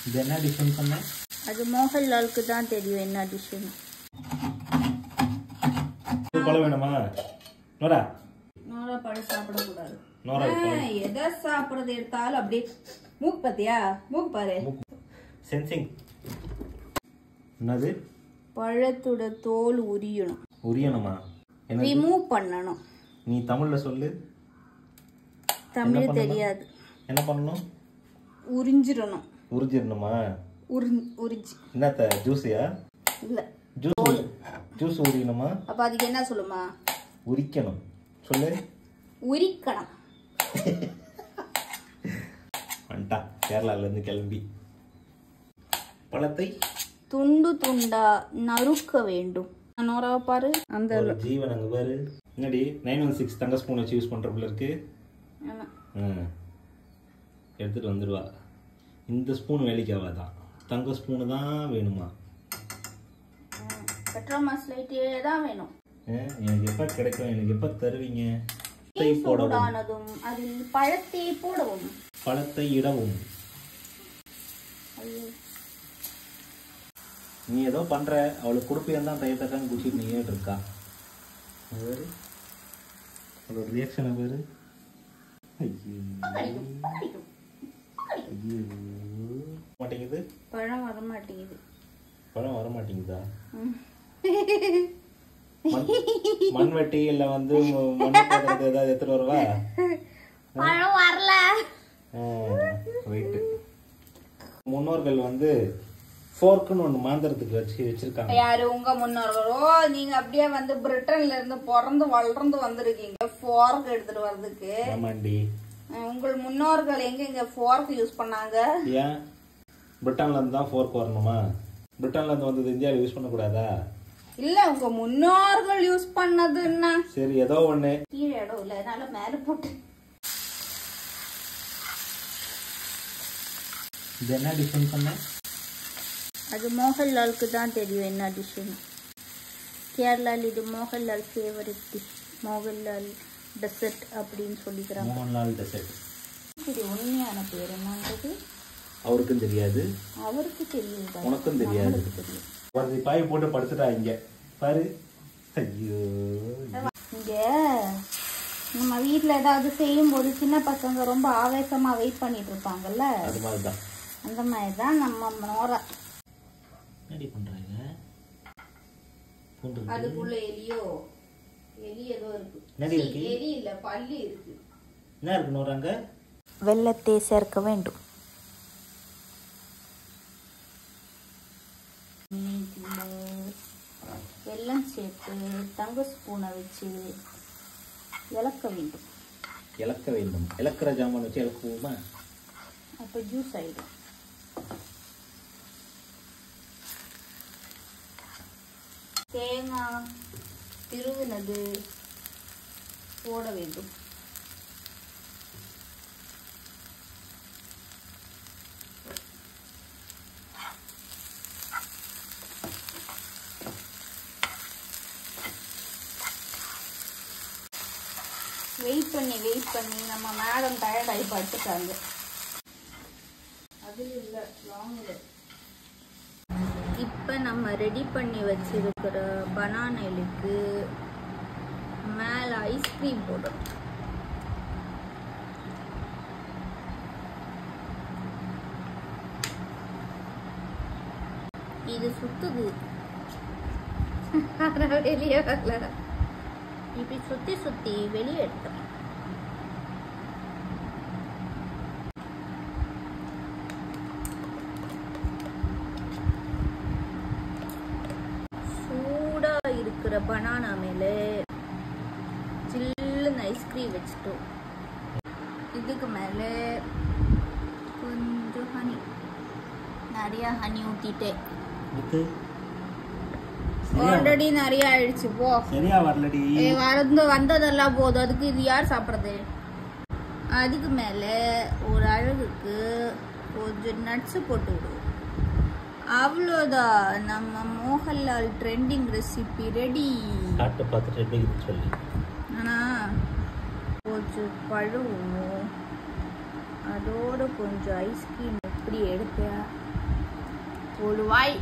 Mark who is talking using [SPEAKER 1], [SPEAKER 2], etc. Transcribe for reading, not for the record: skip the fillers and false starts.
[SPEAKER 1] இது என்ன டிஷ்னு சொன்ன?
[SPEAKER 2] அது மோகன்லாலுக்கு தான் தெரியும் என்ன டிஷ்னு.
[SPEAKER 1] பழம் வேணுமா? நோரா
[SPEAKER 2] நோரா பழம் சாப்பிடக்கூடாது.
[SPEAKER 1] நோரா
[SPEAKER 2] எதை சாப்பிட்றது எடுத்தாலும் அப்படியே மூக்கு பார்த்தியா? மூக்கு பாரு.
[SPEAKER 1] சென்சிங். என்னது?
[SPEAKER 2] பழத்தோட தோல் உரியணும்.
[SPEAKER 1] உரியணுமா?
[SPEAKER 2] ரிமூவ் பண்ணணும்.
[SPEAKER 1] நீ தமிழ்ல சொல்லு.
[SPEAKER 2] தமிழ் தெரியாது.
[SPEAKER 1] என்ன பண்ணணும்?
[SPEAKER 2] உறிஞ்சிடணும்.
[SPEAKER 1] உறிஞ்சிடணுமா?
[SPEAKER 2] உறிஞ்சி
[SPEAKER 1] என்னத்த ஜூஸியா?
[SPEAKER 2] இல்ல
[SPEAKER 1] ஜூஸ் உரியணுமா?
[SPEAKER 2] அப்ப அதுக்கு என்ன சொல்லுமா?
[SPEAKER 1] உரிக்கணும். சொல்லு.
[SPEAKER 2] உரிக்கணும்.
[SPEAKER 1] வந்துட்டா கேரளால இருந்து கிளம்பி. பழத்தை
[SPEAKER 2] துண்டு துண்டா நறுக்க வேண்டும். நோராவை பாரு. அந்த
[SPEAKER 1] ஜீவன் அங்க பாரு. என்னடி 916 தங்க ஸ்பூன் வச்சு யூஸ் பண்றதுல இருக்கு. எடுத்துட்டு வந்துடுவா. இந்த ஸ்பூன் வேலைக்கு ஆகாதான், தங்க ஸ்பூனு தான் வேணுமா?
[SPEAKER 2] பெட்ரோமாஸ் லைட்டே தான் வேணும்.
[SPEAKER 1] எனக்கு எப்ப கிடைக்கும்? எனக்கு எப்ப தருவீங்க?
[SPEAKER 2] சூடானதும் அதில் பழத்தை போடவும்.
[SPEAKER 1] பழத்தை இடவும். நீ ஏதோ பண்ற, அவளுக்கு கொடுப்பியன் தான் தையத்தான் குடிச்சிட்டு நீ இருக்கா. அவளோட ரியாக்ஷன் பாரு. மாட்டேங்குது.
[SPEAKER 2] பழம் வர மாட்டேங்குது.
[SPEAKER 1] பழம் வர மாட்டேங்குதா? மண்வெட்டி இல்ல வந்து ஏதாவது எடுத்துட்டு வருவா.
[SPEAKER 2] பழம் வரல.
[SPEAKER 1] ரைட்டு. முன்னோர்கள் வந்து ஃபோர்க்குன்னு ஒன்று மாந்திரத்துக்கு வச்சிருக்காங்க.
[SPEAKER 2] யாரு உங்க முன்னோர்களோ? நீங்க அப்படியே வந்து பிரிட்டன்ல இருந்து பிறந்து வளர்ந்து வந்திருக்கீங்க ஃபோர்க் எடுத்துட்டு வர்றதுக்கு.
[SPEAKER 1] ஆமாண்டி.
[SPEAKER 2] உங்கள் முன்னோர்கள் எங்க ஃபோர்க் யூஸ் பண்ணாங்க?
[SPEAKER 1] ஏன் பிரிட்டன்ல இருந்து தான் ஃபோர்க் வரணுமா? பிரிட்டன்ல இருந்து வந்தது இந்தியாவில் யூஸ் பண்ணக்கூடாதா?
[SPEAKER 2] இல்ல உங்க முன்னோர்கள் யூஸ் பண்ணதுன்னா
[SPEAKER 1] சரி ஏதோ ஒண்ணு.
[SPEAKER 2] கீழே இடம் இல்ல, அதனால மேல போட்டு.
[SPEAKER 1] இது என்ன டிஷ்னு சொன்ன?
[SPEAKER 2] அது மோகன்லாலுக்கு தான் தெரியும் என்ன டிஷ்னு. கேரளால இது Mohanlal favourite dish. Mohanlal dessert அப்படின்னு சொல்லிக்கிறாங்க.
[SPEAKER 1] மோகன்லால் டெசர்ட்.
[SPEAKER 2] இது உண்மையான பேர் என்னன்றது
[SPEAKER 1] அவருக்கும் தெரியாது.
[SPEAKER 2] அவருக்கு தெரியும்.
[SPEAKER 1] உனக்கும் தெரியாது. ஒரு பாய் போட்டு படுத்துட்டா இங்க பாரு. ஐயோ.
[SPEAKER 2] இங்க நம்ம வீட்டுல ஏதாவது செய்யும் போது சின்ன பசங்க ரொம்ப ஆவேசமா வெயிட் பண்ணிட்டு இருப்பாங்கல்ல,
[SPEAKER 1] அது மாதிரிதான்.
[SPEAKER 2] அந்த மாதிரிதான் நம்ம நோரா.
[SPEAKER 1] என்னடி பண்றாங்க?
[SPEAKER 2] அதுக்குள்ள எலி ஏதோ இருக்கு. எலி இல்ல, பல்லி இருக்கு.
[SPEAKER 1] என்ன இருக்கு நோராங்க?
[SPEAKER 2] வெல்லத்தை சேர்க்க வேண்டும். வெல்லம் சேர்த்து தங்க ஸ்பூனை வச்சு இளக்க வேண்டும்.
[SPEAKER 1] இளக்க வேண்டும். இளக்கிற ஜாமான் வச்சு இளக்குவோமா?
[SPEAKER 2] அப்போ ஜூஸ் ஆயிடும். தேங்காய் திருவினது போட வேண்டும். வெயிட் பண்ணி நம்ம மேடம் டயர்ட் ஆகி படுத்துட்டாங்க. அது இல்லை லாங்ல. இப்போ நம்ம ரெடி பண்ணி வச்சிருக்கிற பனானாலுக்கு மேலே ஐஸ்கிரீம் போடணும். இது சுத்துது. வெளியே வரல. இப்படி சுத்தி வெளியே எடுத்தோம். சூடா இருக்கிற பனானா மேல சில்லுன்னு ஐஸ்கிரீம் வச்சுட்டோம். இதுக்கு மேல கொஞ்சம் ஹனி, நிறைய ஹனி ஊத்திட்டேன். ஆல்ரெடி நிறைய ஆயிடுச்சு. போ.
[SPEAKER 1] சரியா வரலடி.
[SPEAKER 2] வந்ததெல்லாம் போதும். அதுக்கு இது யார் சாப்பிடுறது? அதுக்கு மேல ஒரு அழகுக்கு கொஞ்சம் நட்ஸ் போட்டு விடுவோம். அவ்வளோதான். நம்ம மோகன்லால் ட்ரெண்டிங் ரெசிபி ரெடி.
[SPEAKER 1] சாப்பிட்டு பார்த்துட்டு எப்படி சொல்லி.
[SPEAKER 2] ஆனா கொஞ்சம் பழம், அதோட கொஞ்சம் ஐஸ்கிரீம் எப்படி எடுத்தா ஒரு வாய்